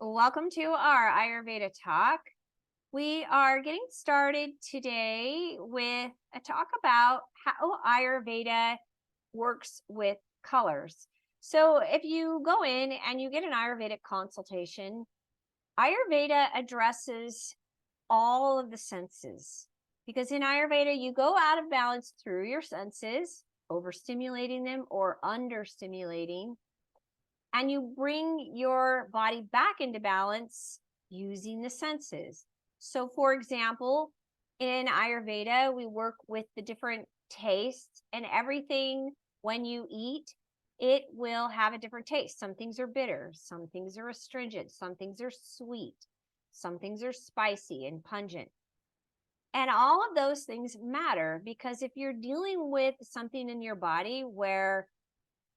Welcome to our Ayurveda talk. We are getting started today with a talk about how Ayurveda works with colors. So, if you go in and you get an Ayurvedic consultation, Ayurveda addresses all of the senses because in Ayurveda, you go out of balance through your senses, overstimulating them or understimulating, and you bring your body back into balance using the senses. So, for example, in Ayurveda, we work with the different tastes, and everything when you eat, it will have a different taste. Some things are bitter, some things are astringent, some things are sweet, some things are spicy and pungent. And all of those things matter because if you're dealing with something in your body where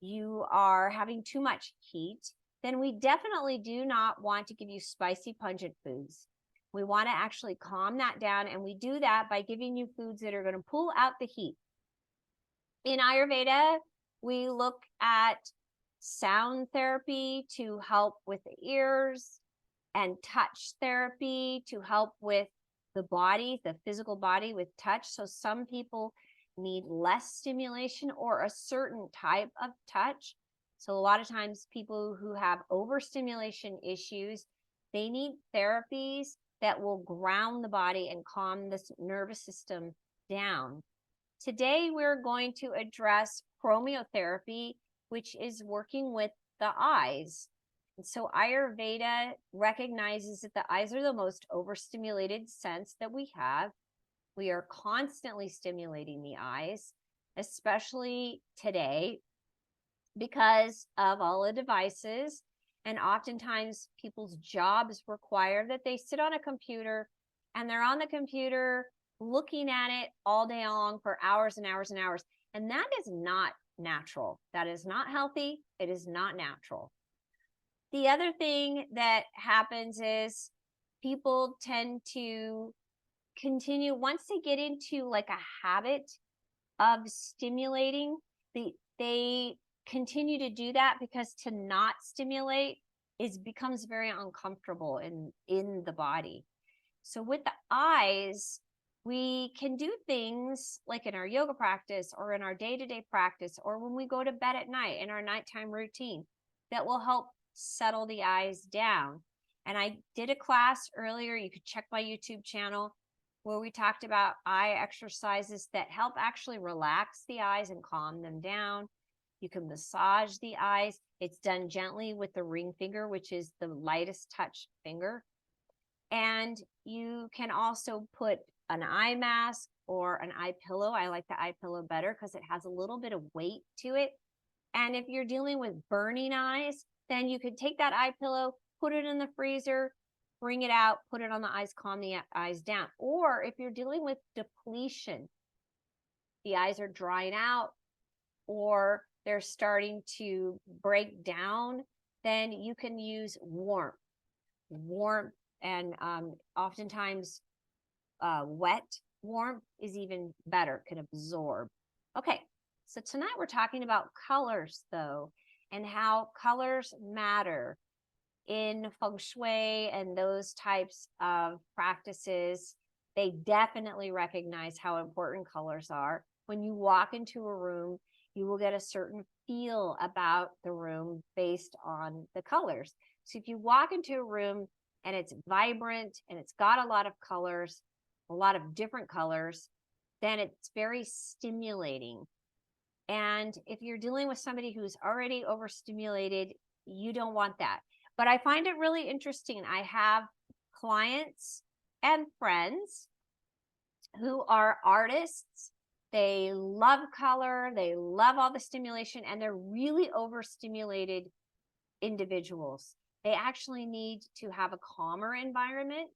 you are having too much heat, then we definitely do not want to give you spicy, pungent foods. We want to actually calm that down, and we do that by giving you foods that are going to pull out the heat. In Ayurveda, we look at sound therapy to help with the ears and touch therapy to help with the body, the physical body with touch. So some people need less stimulation or a certain type of touch. So a lot of times people who have overstimulation issues, they need therapies that will ground the body and calm this nervous system down. Today, we're going to address chromotherapy, which is working with the eyes. And so Ayurveda recognizes that the eyes are the most overstimulated sense that we have. We are constantly stimulating the eyes, especially today because of all the devices. And oftentimes people's jobs require that they sit on a computer and they're on the computer looking at it all day long for hours and hours and hours. And that is not natural. That is not healthy. It is not natural. The other thing that happens is people tend to continue once they get into like a habit of stimulating, they continue to do that because to not stimulate becomes very uncomfortable in the body. So with the eyes, we can do things like in our yoga practice or in our day-to-day practice or when we go to bed at night in our nighttime routine that will help settle the eyes down. And I did a class earlier, you could check my YouTube channel, where we talked about eye exercises that help actually relax the eyes and calm them down. You can massage the eyes. It's done gently with the ring finger, which is the lightest touch finger. And you can also put an eye mask or an eye pillow. I like the eye pillow better because it has a little bit of weight to it. And if you're dealing with burning eyes, then you could take that eye pillow, put it in the freezer, bring it out, put it on the eyes, calm the eyes down. Or if you're dealing with depletion, the eyes are drying out or they're starting to break down, then you can use warmth. Warmth and oftentimes wet warmth is even better, can absorb. Okay, so tonight we're talking about colors though, and how colors matter in feng shui and those types of practices. They definitely recognize how important colors are. When you walk into a room, you will get a certain feel about the room based on the colors. So if you walk into a room and it's vibrant and it's got a lot of colors, a lot of different colors, then it's very stimulating. And if you're dealing with somebody who's already overstimulated, you don't want that. But I find it really interesting. I have clients and friends who are artists. They love color, they love all the stimulation, and they're really overstimulated individuals. They actually need to have a calmer environment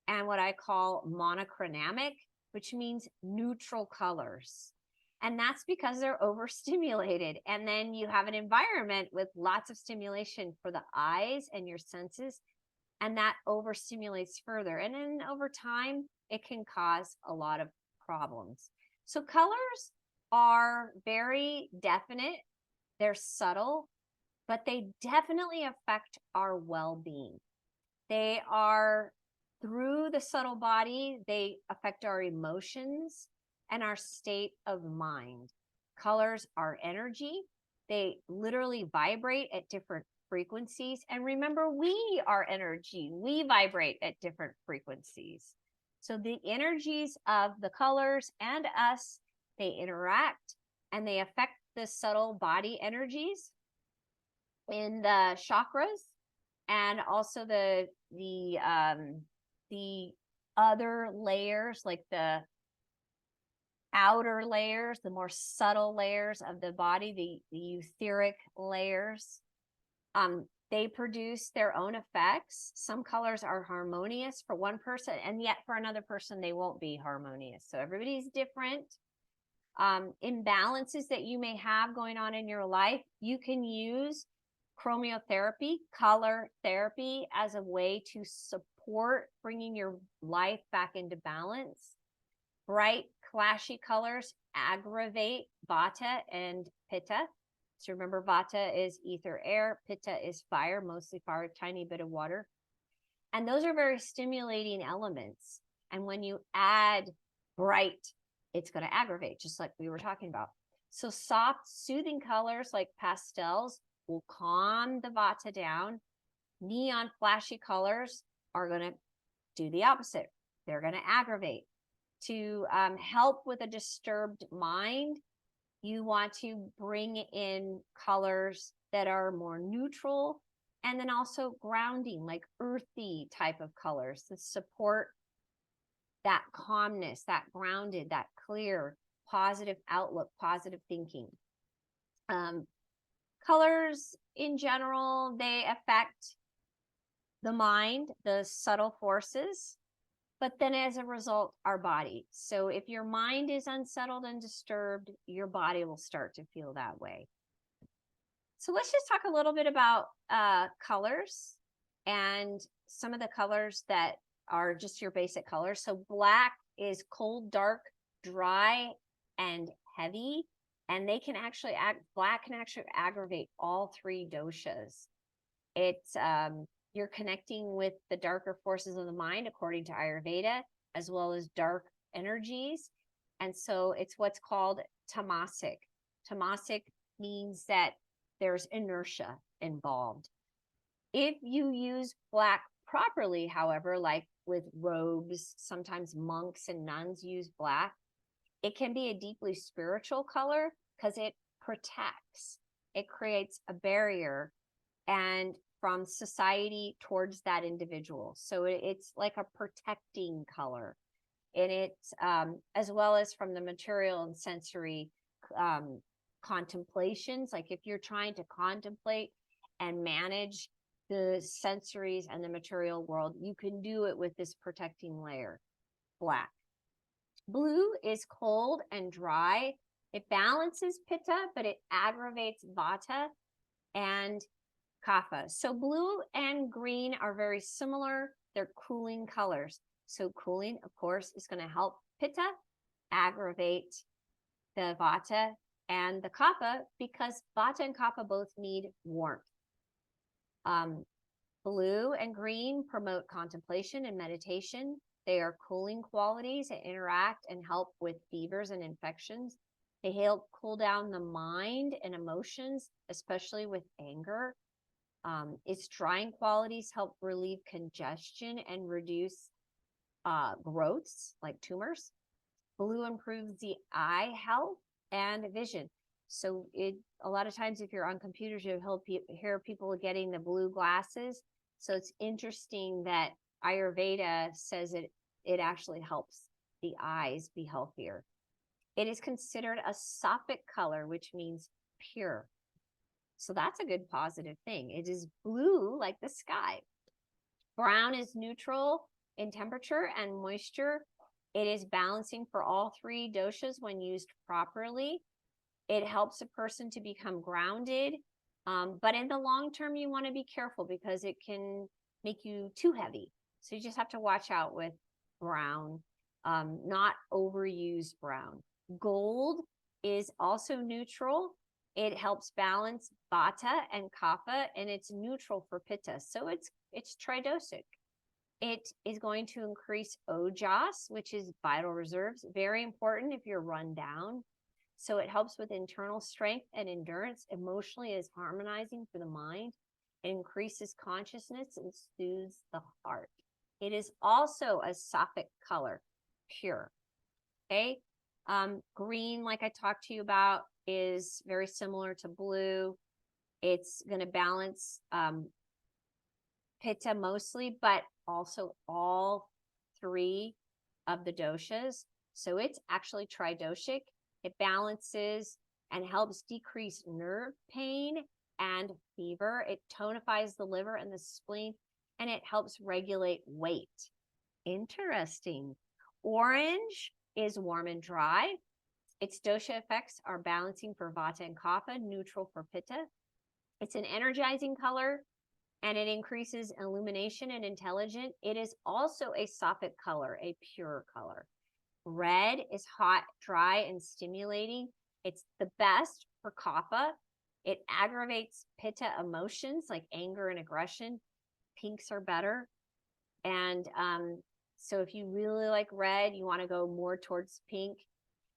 and what I call monochromatic, which means neutral colors. And that's because they're overstimulated. And then you have an environment with lots of stimulation for the eyes and your senses, and that overstimulates further. And then over time, it can cause a lot of problems. So colors are very definite, they're subtle, but they definitely affect our well-being. They are through the subtle body, they affect our emotions and our state of mind. Colors are energy. They literally vibrate at different frequencies. And remember, we are energy. We vibrate at different frequencies. So the energies of the colors and us, they interact and they affect the subtle body energies in the chakras, and also the other layers, like the outer layers, the more subtle layers of the body, the etheric layers. They produce their own effects. Some colors are harmonious for one person, and yet for another person, they won't be harmonious. So everybody's different. Imbalances that you may have going on in your life, you can use chromotherapy, color therapy, as a way to support bringing your life back into balance. Bright, flashy colors aggravate vata and pitta. So remember, vata is ether, air, pitta is fire, mostly fire, tiny bit of water. And those are very stimulating elements. And when you add bright, it's going to aggravate, just like we were talking about. So soft, soothing colors like pastels will calm the vata down. Neon, flashy colors are going to do the opposite. They're going to aggravate. To help with a disturbed mind, you want to bring in colors that are more neutral, and then also grounding, like earthy type of colors that support that calmness, that grounded, that clear, positive outlook, positive thinking. Colors in general, they affect the mind, the subtle forces, but then as a result, our body. So if your mind is unsettled and disturbed, your body will start to feel that way. So let's just talk a little bit about colors and some of the colors that are just your basic colors. So black is cold, dark, dry, and heavy. And they can actually black can actually aggravate all three doshas. It's you're connecting with the darker forces of the mind, according to Ayurveda, as well as dark energies. And so it's what's called tamasic. Tamasic means that there's inertia involved. If you use black properly, however, like with robes, sometimes monks and nuns use black, it can be a deeply spiritual color because it protects, it creates a barrier and from society towards that individual. So it's like a protecting color. And it's as well as from the material and sensory contemplations. Like if you're trying to contemplate and manage the sensories and the material world, you can do it with this protecting layer, black. Blue is cold and dry. It balances pitta, but it aggravates vata and kapha. So blue and green are very similar. They're cooling colors. So cooling, of course, is going to help pitta, aggravate the vata and the kapha, because vata and kapha both need warmth. Blue and green promote contemplation and meditation. They are cooling qualities that interact and help with fevers and infections. They help cool down the mind and emotions, especially with anger. Its drying qualities help relieve congestion and reduce growths like tumors. Blue improves the eye health and vision. So a lot of times if you're on computers, you'll hear people getting the blue glasses. So it's interesting that Ayurveda says it actually helps the eyes be healthier. It is considered a Sattvic color, which means pure. So that's a good positive thing. It is blue like the sky. Brown is neutral in temperature and moisture. It is balancing for all three doshas when used properly. It helps a person to become grounded. But in the long term, you want to be careful because it can make you too heavy. So you just have to watch out with brown, not overused brown. Gold is also neutral. It helps balance Vata and Kapha, and it's neutral for Pitta. So it's tridosic. It is going to increase Ojas, which is vital reserves. Very important if you're run down. So it helps with internal strength and endurance. Emotionally, is harmonizing for the mind. It increases consciousness and soothes the heart. It is also a Sattvic color, pure. Okay. Green, like I talked to you about, is very similar to blue. It's going to balance Pitta mostly, but also all three of the doshas. So it's actually tridoshic. It balances and helps decrease nerve pain and fever. It tonifies the liver and the spleen, and it helps regulate weight. Interesting. Orange is warm and dry. Its dosha effects are balancing for Vata and Kapha, neutral for Pitta. It's an energizing color, and it increases illumination and intelligence. It is also a Sattvic color, a pure color. Red is hot, dry, and stimulating. It's the best for Kapha. It aggravates Pitta emotions like anger and aggression. Pinks are better. And so if you really like red, you want to go more towards pink.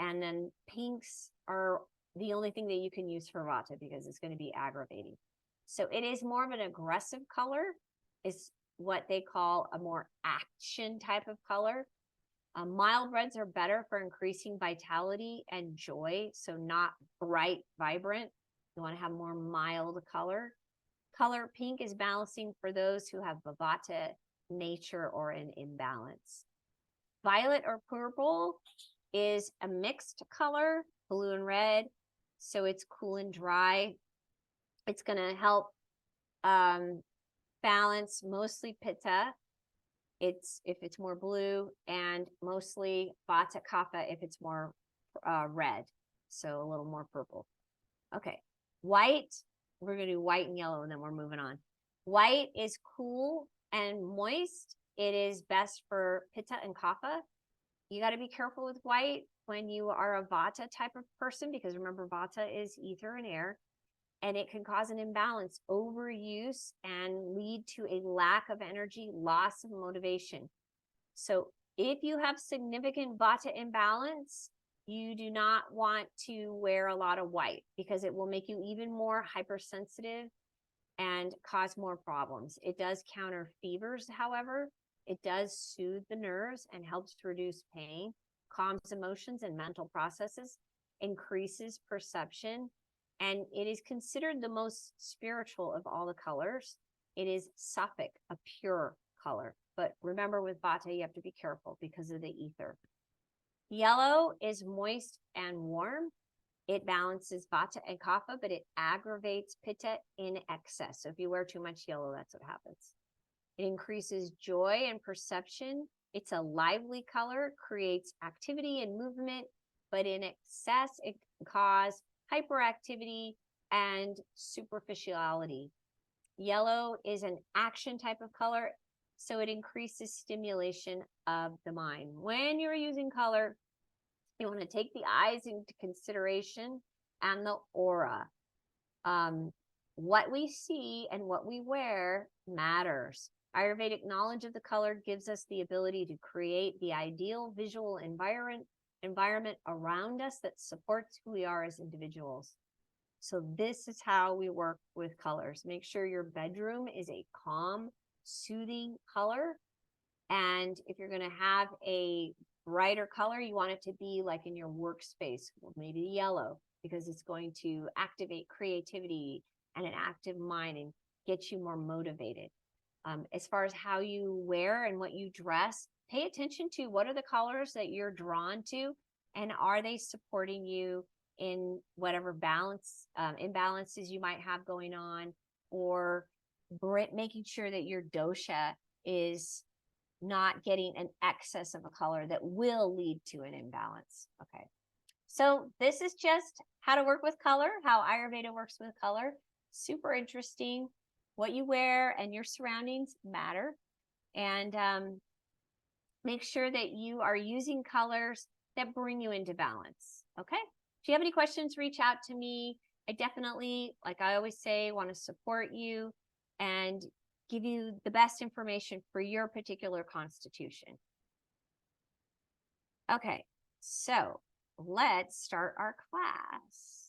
And then pinks are the only thing that you can use for Vata because it's going to be aggravating. So it is more of an aggressive color. It's what they call a more action type of color. Mild reds are better for increasing vitality and joy. So not bright, vibrant. You want to have more mild color. Color pink is balancing for those who have Vata nature or an imbalance. Violet or purple is a mixed color, blue and red. So it's cool and dry. It's going to help balance mostly Pitta. If it's more blue, and mostly Vata Kapha if it's more red. So a little more purple. Okay. White, we're going to do white and yellow, and then we're moving on. White is cool and moist. It is best for Pitta and Kapha. You got to be careful with white when you are a Vata type of person, because remember, Vata is ether and air, and it can cause an imbalance, overuse, and lead to a lack of energy, loss of motivation. So if you have significant Vata imbalance, you do not want to wear a lot of white because it will make you even more hypersensitive and cause more problems. It does counter fevers, however. It does soothe the nerves and helps to reduce pain, calms emotions and mental processes, increases perception, and it is considered the most spiritual of all the colors. It is Sattvic, a pure color. But remember, with Vata, you have to be careful because of the ether. Yellow is moist and warm. It balances Vata and Kapha, but it aggravates Pitta in excess. So if you wear too much yellow, that's what happens. It increases joy and perception. It's a lively color, creates activity and movement, but in excess, it can cause hyperactivity and superficiality. Yellow is an action type of color, so it increases stimulation of the mind. When you're using color, you want to take the eyes into consideration and the aura. What we see and what we wear matters. Ayurvedic knowledge of the color gives us the ability to create the ideal visual environment around us that supports who we are as individuals. So this is how we work with colors. Make sure your bedroom is a calm, soothing color. And if you're going to have a brighter color, you want it to be like in your workspace, maybe yellow, because it's going to activate creativity and an active mind and get you more motivated. As far as how you wear and what you dress, pay attention to what are the colors that you're drawn to, and are they supporting you in whatever imbalances you might have going on, or making sure that your dosha is not getting an excess of a color that will lead to an imbalance. Okay. So this is just how to work with color, how Ayurveda works with color. Super interesting. What you wear and your surroundings matter. And make sure that you are using colors that bring you into balance. Okay. If you have any questions, reach out to me. I definitely, like I always say, want to support you and give you the best information for your particular constitution. Okay, so let's start our class.